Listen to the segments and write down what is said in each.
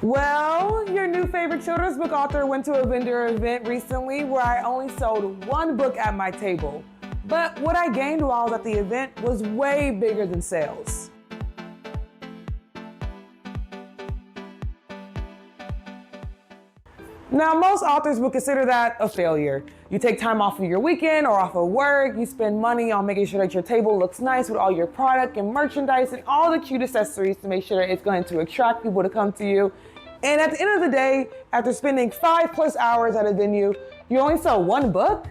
Well, your new favorite children's book author went to a vendor event recently where I only sold one book at my table. But what I gained while I was at the event was way bigger than sales. Now, most authors would consider that a failure. You take time off of your weekend or off of work, you spend money on making sure that your table looks nice with all your product and merchandise and all the cute accessories to make sure that it's going to attract people to come to you. And at the end of the day, after spending 5+ hours at a venue, you only sell one book?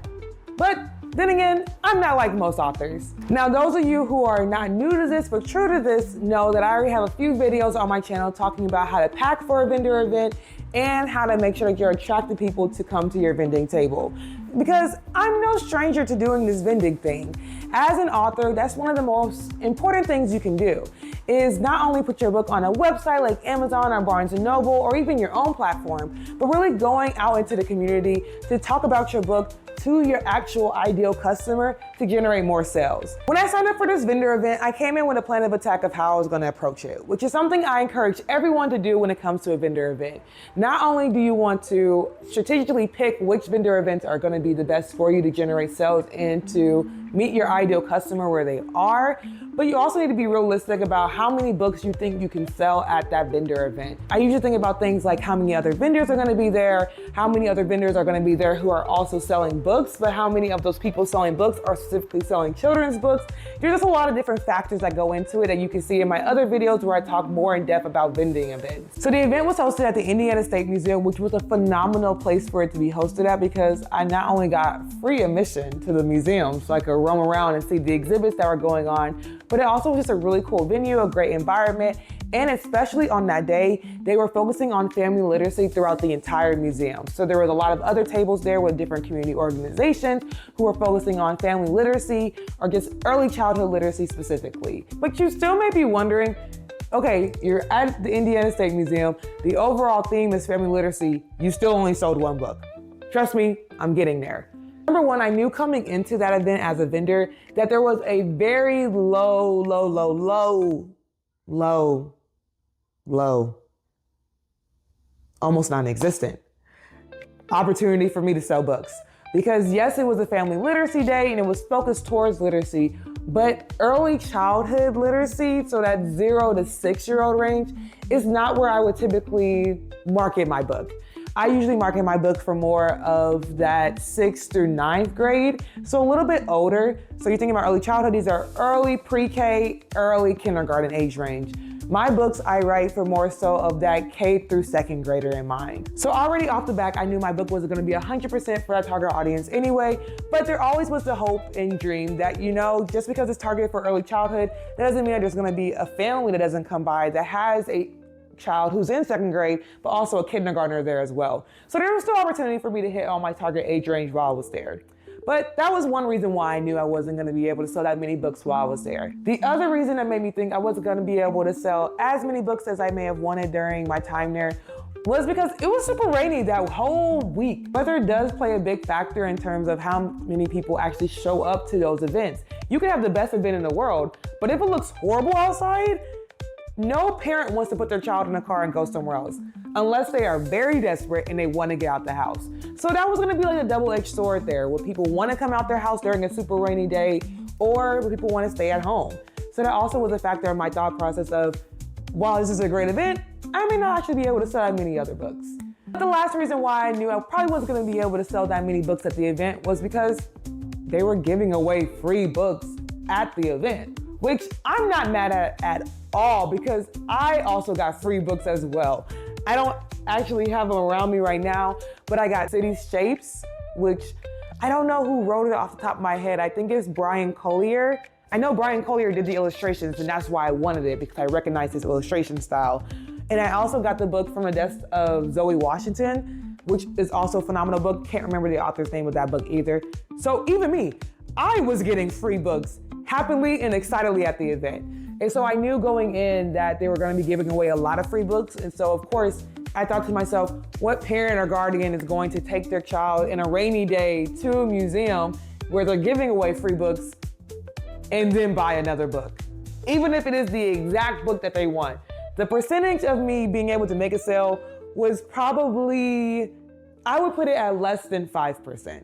But then again, I'm not like most authors. Now, those of you who are not new to this but true to this know that I already have a few videos on my channel talking about how to pack for a vendor event and how to make sure that you're attracting people to come to your vending table. Because I'm no stranger to doing this vending thing. As an author, that's one of the most important things you can do, is not only put your book on a website like Amazon or Barnes & Noble or even your own platform, but really going out into the community to talk about your book to your actual ideal customer to generate more sales. When I signed up for this vendor event, I came in with a plan of attack of how I was going to approach it, which is something I encourage everyone to do when it comes to a vendor event. Not only do you want to strategically pick which vendor events are going to be the best for you to generate sales and to meet your ideal customer where they are, but you also need to be realistic about how many books you think you can sell at that vendor event. I usually think about things like how many other vendors are going to be there, how many other vendors are going to be there who are also selling books, but how many of those people selling books are specifically selling children's books. There's just a lot of different factors that go into it that you can see in my other videos where I talk more in depth about vending events. So the event was hosted at the Indiana State Museum, which was a phenomenal place for it to be hosted at because I not only got free admission to the museum so I could roam around and see the exhibits that were going on, but it also was just a really cool venue, a great environment, and especially on that day, they were focusing on family literacy throughout the entire museum. So there was a lot of other tables there with different community organizations who were focusing on family literacy or just early childhood literacy specifically. But you still may be wondering, okay, you're at the Indiana State Museum, the overall theme is family literacy, you still only sold one book. Trust me, I'm getting there. Number one, I knew coming into that event as a vendor that there was a very low, almost non-existent opportunity for me to sell books. Because yes, it was a family literacy day and it was focused towards literacy, but early childhood literacy, so that 0 to 6-year-old range, is not where I would typically market my book. I usually market my book for more of that 6th through 9th grade, so a little bit older. So you're thinking about early childhood, these are early pre-K, early kindergarten age range. My books I write for more so of that K through 2nd grader in mind. So already off the back, I knew my book wasn't gonna be 100% for that target audience anyway, but there always was the hope and dream that, you know, just because it's targeted for early childhood, that doesn't mean that there's gonna be a family that doesn't come by that has a child who's in 2nd grade, but also a kindergartner there as well. So there was still opportunity for me to hit on my target age range while I was there. But that was one reason why I knew I wasn't gonna be able to sell that many books while I was there. The other reason that made me think I wasn't gonna be able to sell as many books as I may have wanted during my time there was because it was super rainy that whole week. Weather does play a big factor in terms of how many people actually show up to those events. You can have the best event in the world, but if it looks horrible outside, no parent wants to put their child in a car and go somewhere else, unless they are very desperate and they want to get out the house. So that was gonna be like a double-edged sword there, where people want to come out their house during a super rainy day, or where people want to stay at home. So that also was a factor in my thought process of, while this is a great event, I may not actually be able to sell that many other books. But the last reason why I knew I probably wasn't gonna be able to sell that many books at the event was because they were giving away free books at the event, which I'm not mad at all because I also got free books as well. I don't actually have them around me right now, but I got City Shapes, which I don't know who wrote it off the top of my head. I think it's Brian Collier. I know Brian Collier did the illustrations and that's why I wanted it because I recognized his illustration style. And I also got the book from the desk of Zoe Washington, which is also a phenomenal book. Can't remember the author's name of that book either. So even me, I was getting free books happily and excitedly at the event. And so I knew going in that they were gonna be giving away a lot of free books. And so of course, I thought to myself, what parent or guardian is going to take their child in a rainy day to a museum where they're giving away free books and then buy another book? Even if it is the exact book that they want. The percentage of me being able to make a sale was probably, I would put it at less than 5%.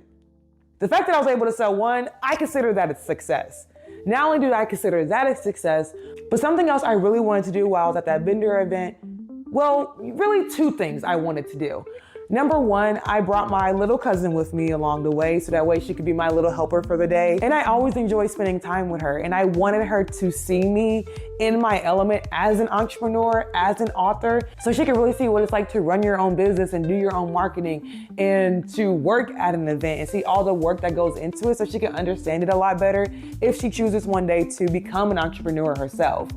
The fact that I was able to sell one, I consider that a success. Not only do I consider that a success, but something else I really wanted to do while I was at that vendor event, well, really two things I wanted to do. Number one, I brought my little cousin with me along the way so that way she could be my little helper for the day. And I always enjoy spending time with her. And I wanted her to see me in my element as an entrepreneur, as an author, so she could really see what it's like to run your own business and do your own marketing and to work at an event and see all the work that goes into it so she can understand it a lot better if she chooses one day to become an entrepreneur herself.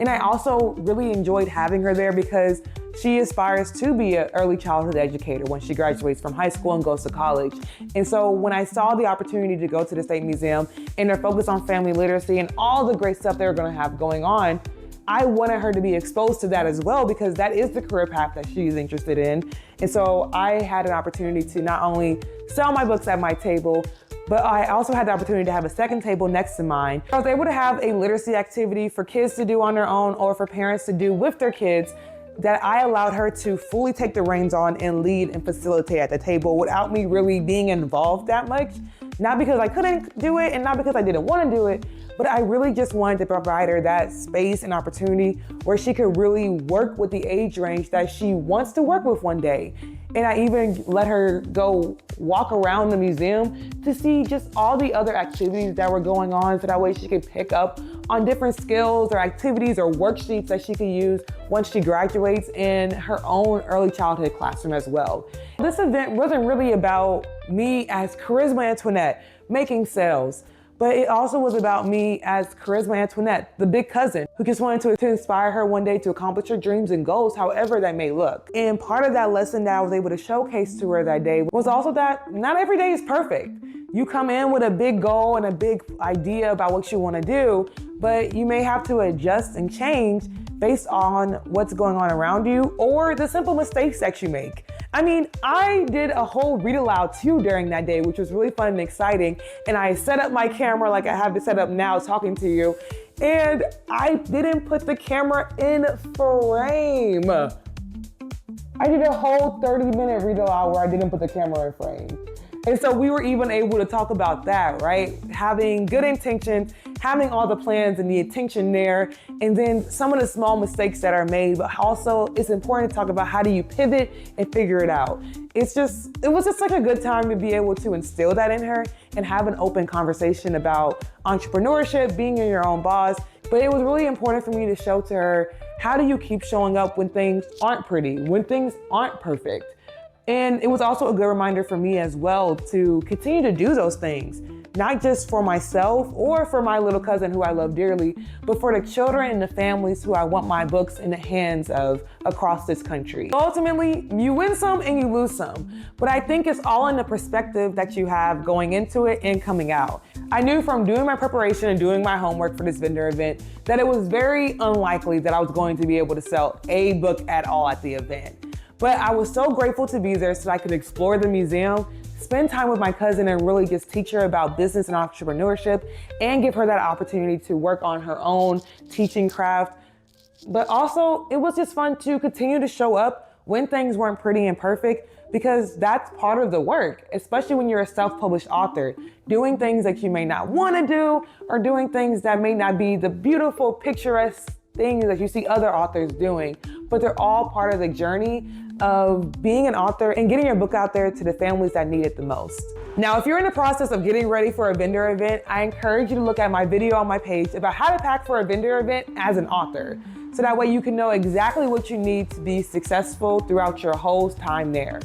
And I also really enjoyed having her there because she aspires to be an early childhood educator when she graduates from high school and goes to college. And so when I saw the opportunity to go to the State Museum and their focus on family literacy and all the great stuff they're gonna have going on, I wanted her to be exposed to that as well because that is the career path that she's interested in. And so I had an opportunity to not only sell my books at my table, but I also had the opportunity to have a second table next to mine. I was able to have a literacy activity for kids to do on their own or for parents to do with their kids that I allowed her to fully take the reins on and lead and facilitate at the table without me really being involved that much. Not because I couldn't do it and not because I didn't want to do it, but I really just wanted to provide her that space and opportunity where she could really work with the age range that she wants to work with one day. And I even let her go walk around the museum to see just all the other activities that were going on so that way she could pick up on different skills or activities or worksheets that she could use once she graduates in her own early childhood classroom as well. This event wasn't really about me as Charisma Antoinette making sales, but it also was about me as Charisma Antoinette, the big cousin, who just wanted to inspire her one day to accomplish her dreams and goals, however that may look. And part of that lesson that I was able to showcase to her that day was also that not every day is perfect. You come in with a big goal and a big idea about what you want to do, but you may have to adjust and change based on what's going on around you or the simple mistakes that you make. I mean, I did a whole read aloud too during that day, which was really fun and exciting. And I set up my camera like I have it set up now talking to you. And I didn't put the camera in frame. I did a whole 30-minute read aloud where I didn't put the camera in frame. And so we were even able to talk about that, right? Having good intentions, having all the plans and the intention there, and then some of the small mistakes that are made, but also it's important to talk about how do you pivot and figure it out. It was just such a good time to be able to instill that in her and have an open conversation about entrepreneurship, being your own boss. But it was really important for me to show to her, how do you keep showing up when things aren't pretty, when things aren't perfect? And it was also a good reminder for me as well to continue to do those things, not just for myself or for my little cousin who I love dearly, but for the children and the families who I want my books in the hands of across this country. Ultimately, you win some and you lose some, but I think it's all in the perspective that you have going into it and coming out. I knew from doing my preparation and doing my homework for this vendor event that it was very unlikely that I was going to be able to sell a book at all at the event. But I was so grateful to be there so that I could explore the museum, spend time with my cousin and really just teach her about business and entrepreneurship and give her that opportunity to work on her own teaching craft. But also, it was just fun to continue to show up when things weren't pretty and perfect because that's part of the work, especially when you're a self-published author, doing things that you may not want to do or doing things that may not be the beautiful, picturesque things that you see other authors doing, but they're all part of the journey of being an author and getting your book out there to the families that need it the most. Now, if you're in the process of getting ready for a vendor event, I encourage you to look at my video on my page about how to pack for a vendor event as an author. So that way you can know exactly what you need to be successful throughout your whole time there.